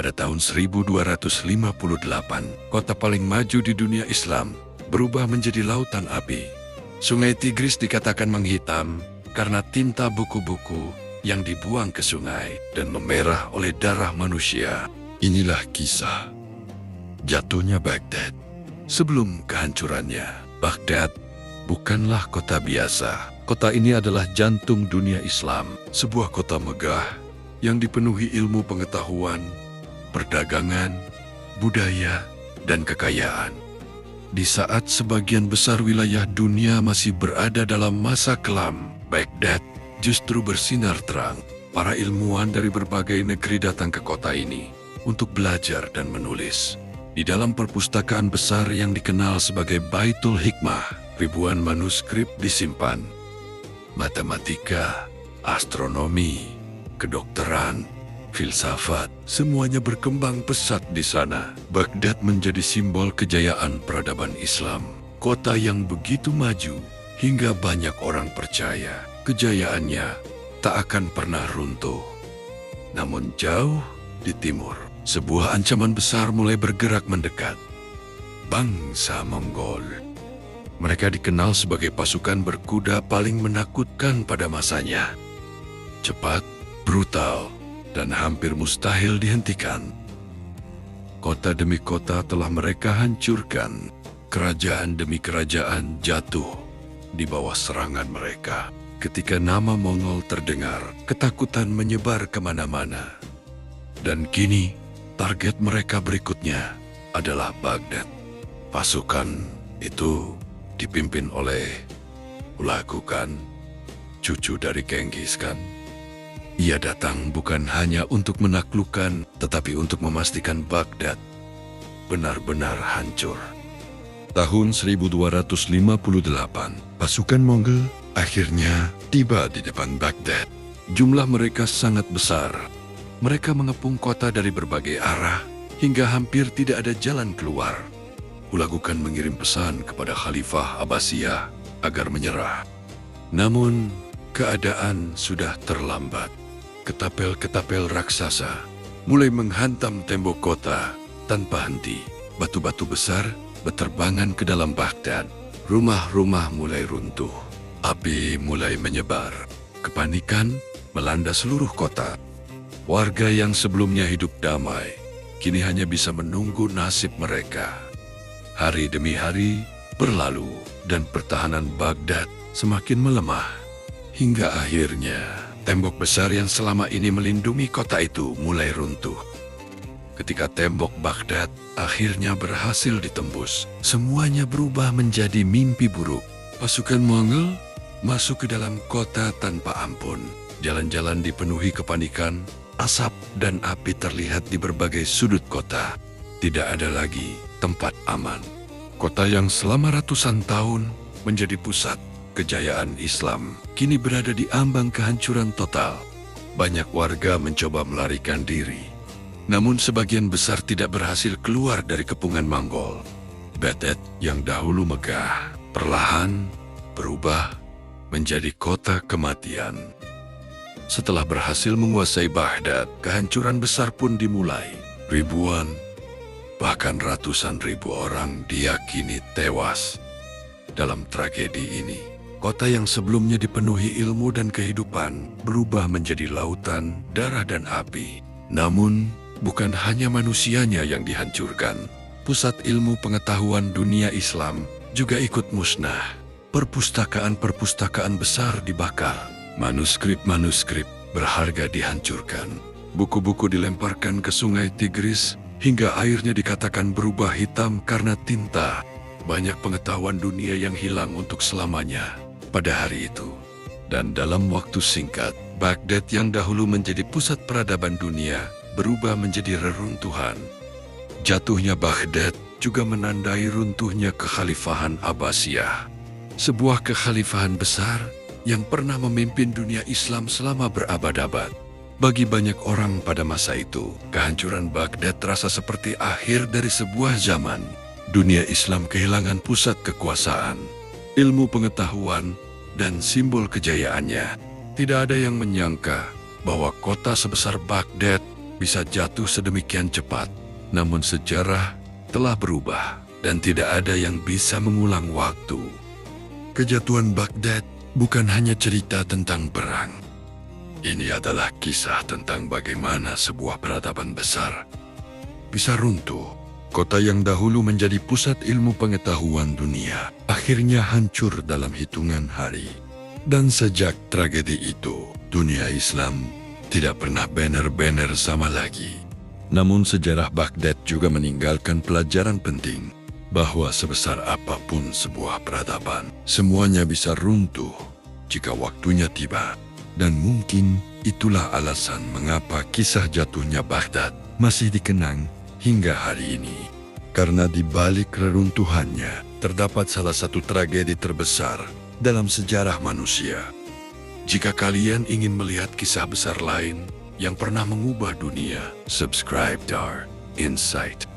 Pada tahun 1258, kota paling maju di dunia Islam berubah menjadi lautan api. Sungai Tigris dikatakan menghitam karena tinta buku-buku yang dibuang ke sungai dan memerah oleh darah manusia. Inilah kisah jatuhnya Baghdad. Sebelum kehancurannya, Baghdad bukanlah kota biasa. Kota ini adalah jantung dunia Islam, sebuah kota megah yang dipenuhi ilmu pengetahuan, perdagangan, budaya, dan kekayaan. Di saat sebagian besar wilayah dunia masih berada dalam masa kelam, Baghdad justru bersinar terang. Para ilmuwan dari berbagai negeri datang ke kota ini untuk belajar dan menulis. Di dalam perpustakaan besar yang dikenal sebagai Baitul Hikmah, ribuan manuskrip disimpan. Matematika, astronomi, kedokteran, filsafat, semuanya berkembang pesat di sana. Baghdad menjadi simbol kejayaan peradaban Islam. Kota yang begitu maju hingga banyak orang percaya kejayaannya tak akan pernah runtuh. Namun jauh di timur, sebuah ancaman besar mulai bergerak mendekat. Bangsa Mongol. Mereka dikenal sebagai pasukan berkuda paling menakutkan pada masanya. Cepat, brutal, dan hampir mustahil dihentikan. Kota demi kota telah mereka hancurkan. Kerajaan demi kerajaan jatuh di bawah serangan mereka. Ketika nama Mongol terdengar, ketakutan menyebar kemana-mana. Dan kini, target mereka berikutnya adalah Baghdad. Pasukan itu dipimpin oleh Hulagu Khan, cucu dari Genghis Khan. Ia datang bukan hanya untuk menaklukkan, tetapi untuk memastikan Baghdad benar-benar hancur. Tahun 1258, pasukan Mongol akhirnya tiba di depan Baghdad. Jumlah mereka sangat besar. Mereka mengepung kota dari berbagai arah hingga hampir tidak ada jalan keluar. Hulagu Khan mengirim pesan kepada Khalifah Abbasiyah agar menyerah. Namun, keadaan sudah terlambat. Ketapel-ketapel raksasa mulai menghantam tembok kota tanpa henti. Batu-batu besar berterbangan ke dalam Baghdad. Rumah-rumah mulai runtuh. Api mulai menyebar. Kepanikan melanda seluruh kota. Warga yang sebelumnya hidup damai, kini hanya bisa menunggu nasib mereka. Hari demi hari berlalu dan pertahanan Baghdad semakin melemah. Hingga akhirnya, tembok besar yang selama ini melindungi kota itu mulai runtuh. Ketika tembok Baghdad akhirnya berhasil ditembus, semuanya berubah menjadi mimpi buruk. Pasukan Mongol masuk ke dalam kota tanpa ampun. Jalan-jalan dipenuhi kepanikan, asap dan api terlihat di berbagai sudut kota. Tidak ada lagi tempat aman. Kota yang selama ratusan tahun menjadi pusat kejayaan Islam, kini berada di ambang kehancuran total. Banyak warga mencoba melarikan diri. Namun sebagian besar tidak berhasil keluar dari kepungan Mongol. Baghdad yang dahulu megah, perlahan berubah menjadi kota kematian. Setelah berhasil menguasai Baghdad, kehancuran besar pun dimulai. Ribuan, bahkan ratusan ribu orang diyakini tewas dalam tragedi ini. Kota yang sebelumnya dipenuhi ilmu dan kehidupan berubah menjadi lautan, darah dan api. Namun, bukan hanya manusianya yang dihancurkan. Pusat ilmu pengetahuan dunia Islam juga ikut musnah. Perpustakaan-perpustakaan besar dibakar. Manuskrip-manuskrip berharga dihancurkan. Buku-buku dilemparkan ke sungai Tigris hingga airnya dikatakan berubah hitam karena tinta. Banyak pengetahuan dunia yang hilang untuk selamanya pada hari itu. Dan dalam waktu singkat, Baghdad yang dahulu menjadi pusat peradaban dunia berubah menjadi reruntuhan. Jatuhnya Baghdad juga menandai runtuhnya kekhalifahan Abbasiyah. Sebuah kekhalifahan besar yang pernah memimpin dunia Islam selama berabad-abad. Bagi banyak orang pada masa itu, kehancuran Baghdad terasa seperti akhir dari sebuah zaman. Dunia Islam kehilangan pusat kekuasaan, ilmu pengetahuan, dan simbol kejayaannya. Tidak ada yang menyangka bahwa kota sebesar Baghdad bisa jatuh sedemikian cepat. Namun sejarah telah berubah dan tidak ada yang bisa mengulang waktu. Kejatuhan Baghdad bukan hanya cerita tentang perang. Ini adalah kisah tentang bagaimana sebuah peradaban besar bisa runtuh. Kota yang dahulu menjadi pusat ilmu pengetahuan dunia akhirnya hancur dalam hitungan hari. Dan sejak tragedi itu, dunia Islam tidak pernah benar-benar sama lagi. Namun sejarah Baghdad juga meninggalkan pelajaran penting bahwa sebesar apapun sebuah peradaban, semuanya bisa runtuh jika waktunya tiba. Dan mungkin itulah alasan mengapa kisah jatuhnya Baghdad masih dikenang hingga hari ini. Karena di balik reruntuhannya terdapat salah satu tragedi terbesar dalam sejarah manusia. Jika kalian ingin melihat kisah besar lain yang pernah mengubah dunia, subscribe Dar Insight.